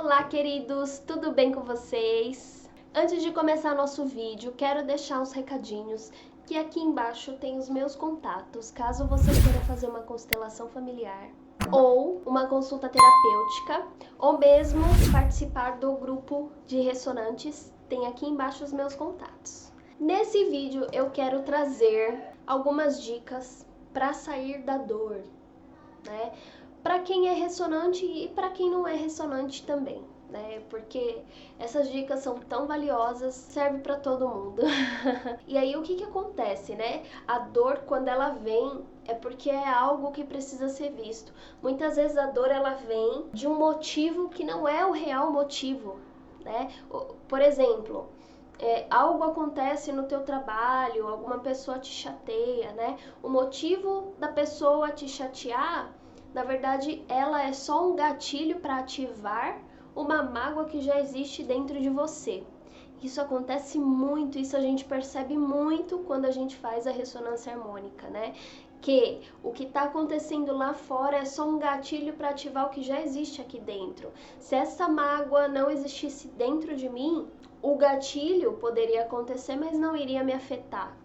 Olá, queridos, tudo bem com vocês? Antes de começar nosso vídeo, quero deixar uns recadinhos que aqui embaixo tem os meus contatos, caso você queira fazer uma constelação familiar ou uma consulta terapêutica, ou mesmo participar do grupo de ressonantes, tem aqui embaixo os meus contatos. Nesse vídeo eu quero trazer algumas dicas para sair da dor, né? Para quem é ressonante e para quem não é ressonante também, né? Porque essas dicas são tão valiosas, serve para todo mundo. E aí o que acontece, né? A dor, quando ela vem, é porque é algo que precisa ser visto. Muitas vezes a dor ela vem de um motivo que não é o real motivo, né? Por exemplo, algo acontece no teu trabalho, alguma pessoa te chateia, né? O motivo da pessoa te chatear, na verdade, ela é só um gatilho para ativar uma mágoa que já existe dentro de você. Isso acontece muito, isso a gente percebe muito quando a gente faz a ressonância harmônica, né? Que o que está acontecendo lá fora é só um gatilho para ativar o que já existe aqui dentro. Se essa mágoa não existisse dentro de mim, o gatilho poderia acontecer, mas não iria me afetar,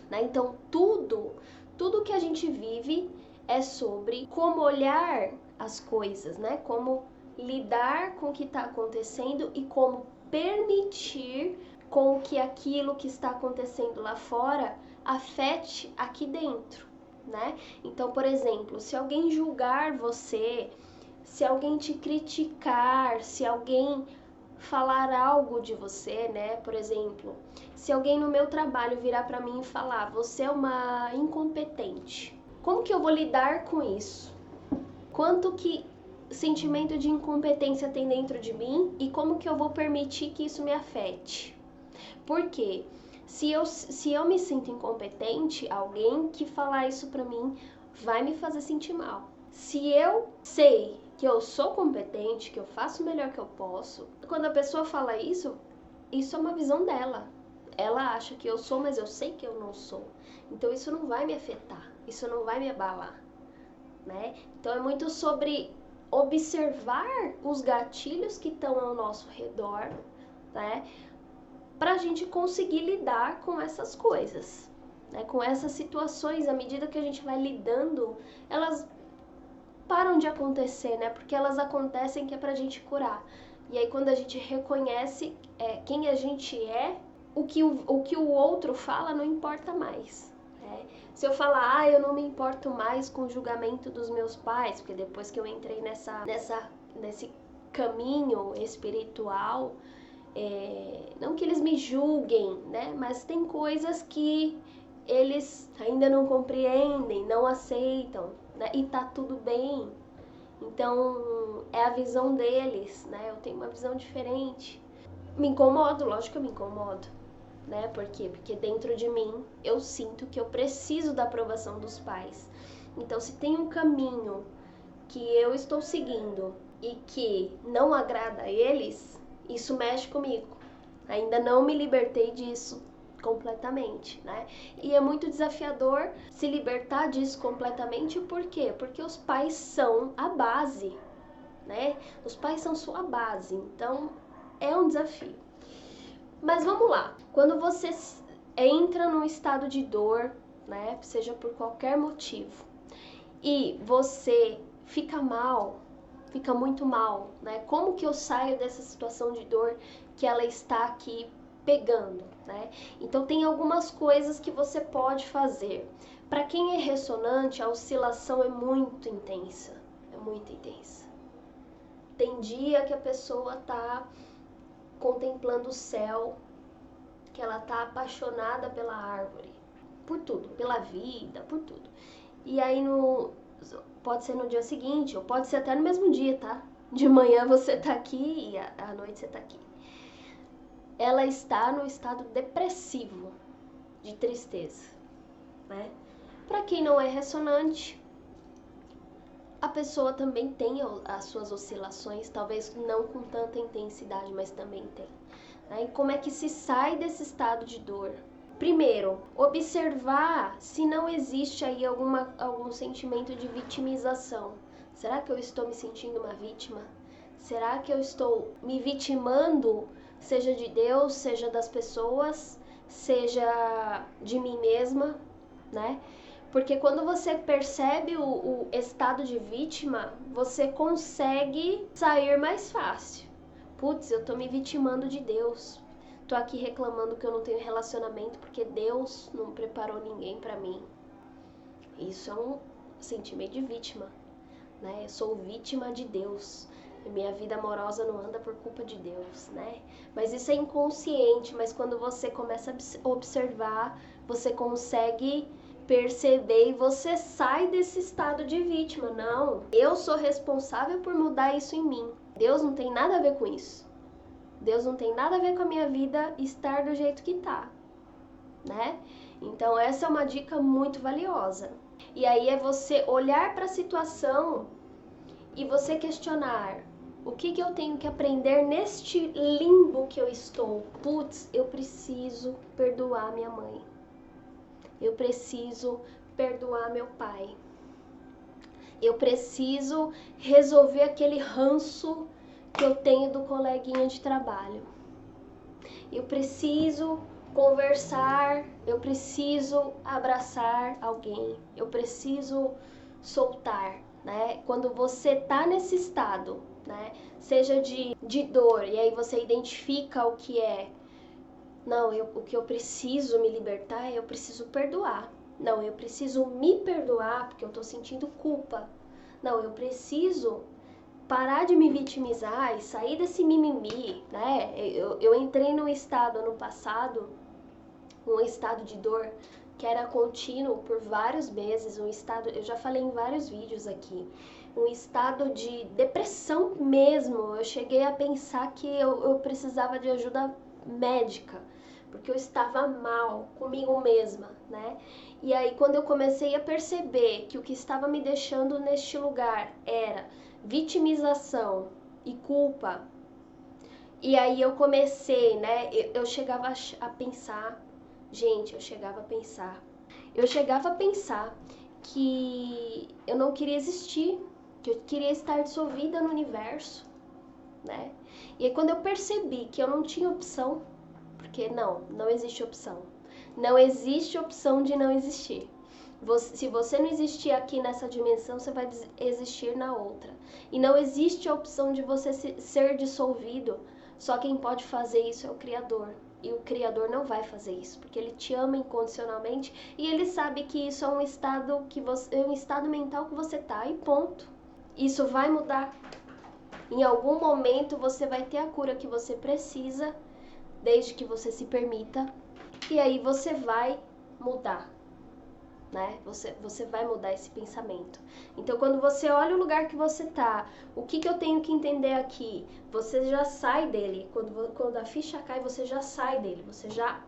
né? Então, tudo que a gente vive é sobre como olhar as coisas, né? Como lidar com o que está acontecendo e como permitir com que aquilo que está acontecendo lá fora afete aqui dentro, né? Então, por exemplo, se alguém julgar você, se alguém te criticar, se alguém falar algo de você, né? Por exemplo, se alguém no meu trabalho virar para mim e falar: "Você é uma incompetente". Como que eu vou lidar com isso? Quanto que sentimento de incompetência tem dentro de mim e como que eu vou permitir que isso me afete? Porque se eu me sinto incompetente, alguém que falar isso pra mim vai me fazer sentir mal. Se eu sei que eu sou competente, que eu faço o melhor que eu posso, quando a pessoa fala isso é uma visão dela. Ela acha que eu sou, mas eu sei que eu não sou. Então isso não vai me afetar, isso não vai me abalar, né? Então é muito sobre observar os gatilhos que estão ao nosso redor, né? Pra gente conseguir lidar com essas coisas, né? Com essas situações, à medida que a gente vai lidando, elas param de acontecer, né? Porque elas acontecem que é pra gente curar. E aí quando a gente reconhece quem a gente é, o que o outro fala não importa mais, né? Se eu falar, eu não me importo mais com o julgamento dos meus pais, porque depois que eu entrei nesse caminho espiritual, não que eles me julguem, né? Mas tem coisas que eles ainda não compreendem, não aceitam, né? E tá tudo bem. Então, é a visão deles, né? Eu tenho uma visão diferente. Me incomodo, lógico que eu me incomodo, né? Por quê? Porque dentro de mim eu sinto que eu preciso da aprovação dos pais. Então, se tem um caminho que eu estou seguindo e que não agrada a eles, isso mexe comigo. Ainda não me libertei disso completamente, né? E é muito desafiador se libertar disso completamente, por quê? Porque os pais são a base, né? Os pais são sua base, então é um desafio. Mas vamos lá, quando você entra num estado de dor, né, seja por qualquer motivo, e você fica mal, fica muito mal, né? Como que eu saio dessa situação de dor que ela está aqui pegando, né? Então tem algumas coisas que você pode fazer. Para quem é ressonante, a oscilação é muito intensa, é muito intensa. Tem dia que a pessoa tá contemplando o céu, que ela tá apaixonada pela árvore, por tudo, pela vida, por tudo. E aí pode ser no dia seguinte, ou pode ser até no mesmo dia, tá? De manhã você tá aqui e à noite você tá aqui. Ela está no estado depressivo, de tristeza, né? Para quem não é ressonante, a pessoa também tem as suas oscilações, talvez não com tanta intensidade, mas também tem. Né? E como é que se sai desse estado de dor? Primeiro, observar se não existe aí algum sentimento de vitimização. Será que eu estou me sentindo uma vítima? Será que eu estou me vitimando, seja de Deus, seja das pessoas, seja de mim mesma, né? Porque quando você percebe o estado de vítima, você consegue sair mais fácil. Putz, eu tô me vitimando de Deus. Tô aqui reclamando que eu não tenho relacionamento porque Deus não preparou ninguém pra mim. Isso é um sentimento de vítima, né? Eu sou vítima de Deus. Minha vida amorosa não anda por culpa de Deus, né? Mas isso é inconsciente, mas quando você começa a observar, você consegue perceber e você sai desse estado de vítima. Não, eu sou responsável por mudar isso em mim. Deus não tem nada a ver com isso. Deus não tem nada a ver com a minha vida estar do jeito que tá, né? Então essa é uma dica muito valiosa. E aí é você olhar para a situação e você questionar: o que eu tenho que aprender neste limbo que eu estou? Putz, eu preciso perdoar minha mãe. Eu preciso perdoar meu pai. Eu preciso resolver aquele ranço que eu tenho do coleguinha de trabalho. Eu preciso conversar, eu preciso abraçar alguém, eu preciso soltar, né? Quando você tá nesse estado, né? Seja de dor, e aí você identifica o que é. Não, o que eu preciso me libertar, eu preciso perdoar. Não, eu preciso me perdoar porque eu tô sentindo culpa. Não, eu preciso parar de me vitimizar e sair desse mimimi, né? Eu entrei num estado ano passado, um estado de dor que era contínuo por vários meses, um estado, eu já falei em vários vídeos aqui, um estado de depressão mesmo. Eu cheguei a pensar que eu precisava de ajuda médica, porque eu estava mal comigo mesma, né? E aí quando eu comecei a perceber que o que estava me deixando neste lugar era vitimização e culpa, e aí eu comecei, né? Eu chegava a pensar, gente, eu chegava a pensar que eu não queria existir, que eu queria estar dissolvida no universo, né? E aí quando eu percebi que eu não tinha opção, porque não existe opção. Não existe opção de não existir. Se você não existir aqui nessa dimensão, você vai existir na outra. E não existe a opção de você ser dissolvido. Só quem pode fazer isso é o Criador. E o Criador não vai fazer isso, porque ele te ama incondicionalmente e ele sabe que isso é um estado um estado mental que você tá, e ponto. Isso vai mudar. Em algum momento você vai ter a cura que você precisa, desde que você se permita, e aí você vai mudar, né? Você vai mudar esse pensamento. Então, quando você olha o lugar que você tá, o que eu tenho que entender aqui? Você já sai dele. Quando a ficha cai, você já sai dele. Você já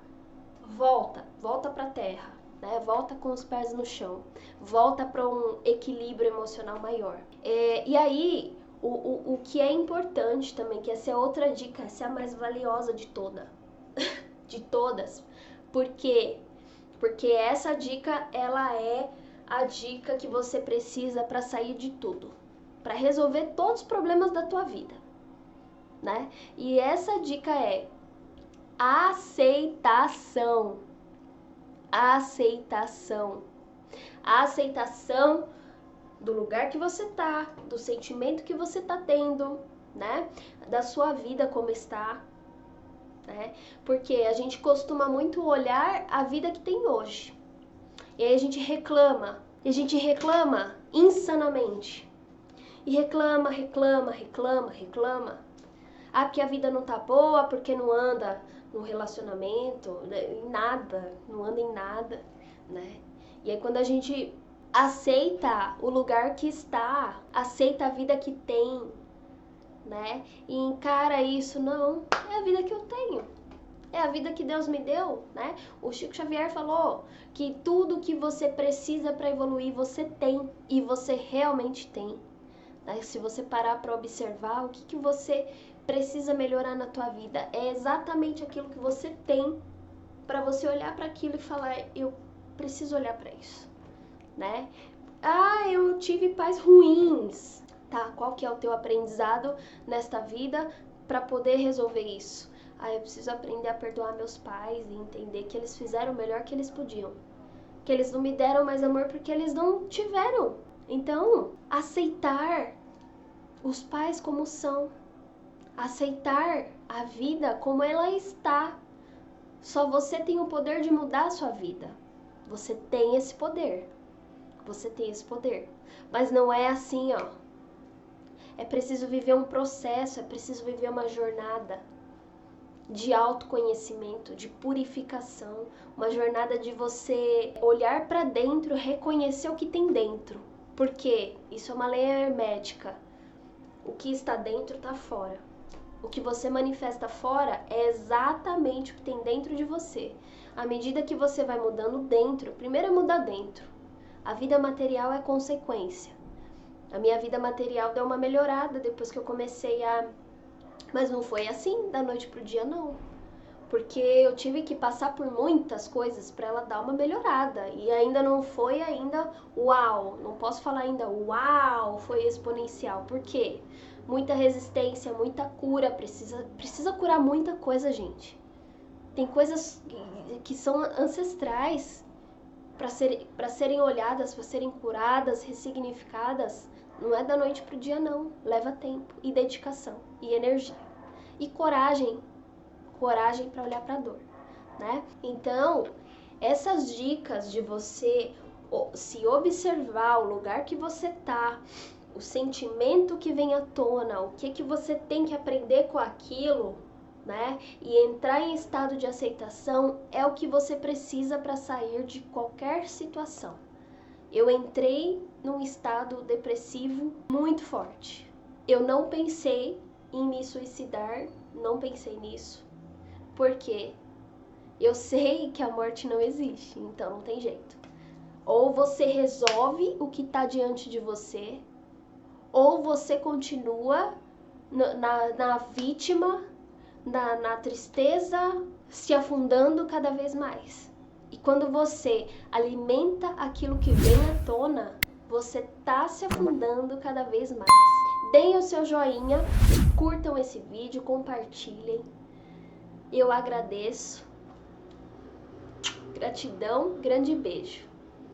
volta pra terra, né? Volta com os pés no chão. Volta para um equilíbrio emocional maior. E aí, o que é importante também, que essa é outra dica, essa é a mais valiosa de todas. Por quê? Porque essa dica, ela é a dica que você precisa para sair de tudo, para resolver todos os problemas da tua vida, né? E essa dica é aceitação. Aceitação. Aceitação do lugar que você tá, do sentimento que você tá tendo, né? Da sua vida como está, né? Porque a gente costuma muito olhar a vida que tem hoje. E aí a gente reclama insanamente. E reclama. Ah, porque a vida não tá boa, porque não anda no relacionamento, em nada, não anda em nada, né? E aí quando a gente aceita o lugar que está, aceita a vida que tem, né? E encara isso, não, é a vida que eu tenho. É a vida que Deus me deu, né? O Chico Xavier falou que tudo que você precisa para evoluir, você tem. E você realmente tem. Né? Se você parar para observar o que você precisa melhorar na tua vida, é exatamente aquilo que você tem para você olhar para aquilo e falar: eu preciso olhar para isso, né? Ah, eu tive pais ruins. Tá, qual que é o teu aprendizado nesta vida para poder resolver isso? Eu preciso aprender a perdoar meus pais e entender que eles fizeram o melhor que eles podiam. Que eles não me deram mais amor porque eles não tiveram. Então, aceitar os pais como são. Aceitar a vida como ela está. Só você tem o poder de mudar a sua vida. Você tem esse poder. Você tem esse poder. Mas não é assim, ó. É preciso viver um processo, é preciso viver uma jornada de autoconhecimento, de purificação, uma jornada de você olhar para dentro, reconhecer o que tem dentro. Porque isso é uma lei hermética. O que está dentro está fora. O que você manifesta fora é exatamente o que tem dentro de você. À medida que você vai mudando dentro, primeiro é mudar dentro. A vida material é consequência. A minha vida material deu uma melhorada depois que eu comecei a... Mas não foi assim, da noite pro dia, não. Porque eu tive que passar por muitas coisas para ela dar uma melhorada. E ainda não foi uau. Não posso falar ainda uau, foi exponencial. Por quê? Muita resistência, muita cura. Precisa curar muita coisa, gente. Tem coisas que são ancestrais para serem olhadas, para serem curadas, ressignificadas. Não é da noite pro dia, não. Leva tempo e dedicação e energia. E coragem para olhar para a dor, né? Então, essas dicas de você se observar o lugar que você tá, o sentimento que vem à tona, o que você tem que aprender com aquilo, né? E entrar em estado de aceitação é o que você precisa para sair de qualquer situação. Eu entrei num estado depressivo muito forte. Eu não pensei em me suicidar, não pensei nisso. Porque eu sei que a morte não existe, então não tem jeito. Ou você resolve o que está diante de você, ou você continua na vítima, na tristeza, se afundando cada vez mais. E quando você alimenta aquilo que vem à tona, você tá se afundando cada vez mais. Deem o seu joinha, curtam esse vídeo, compartilhem. Eu agradeço. Gratidão, grande beijo.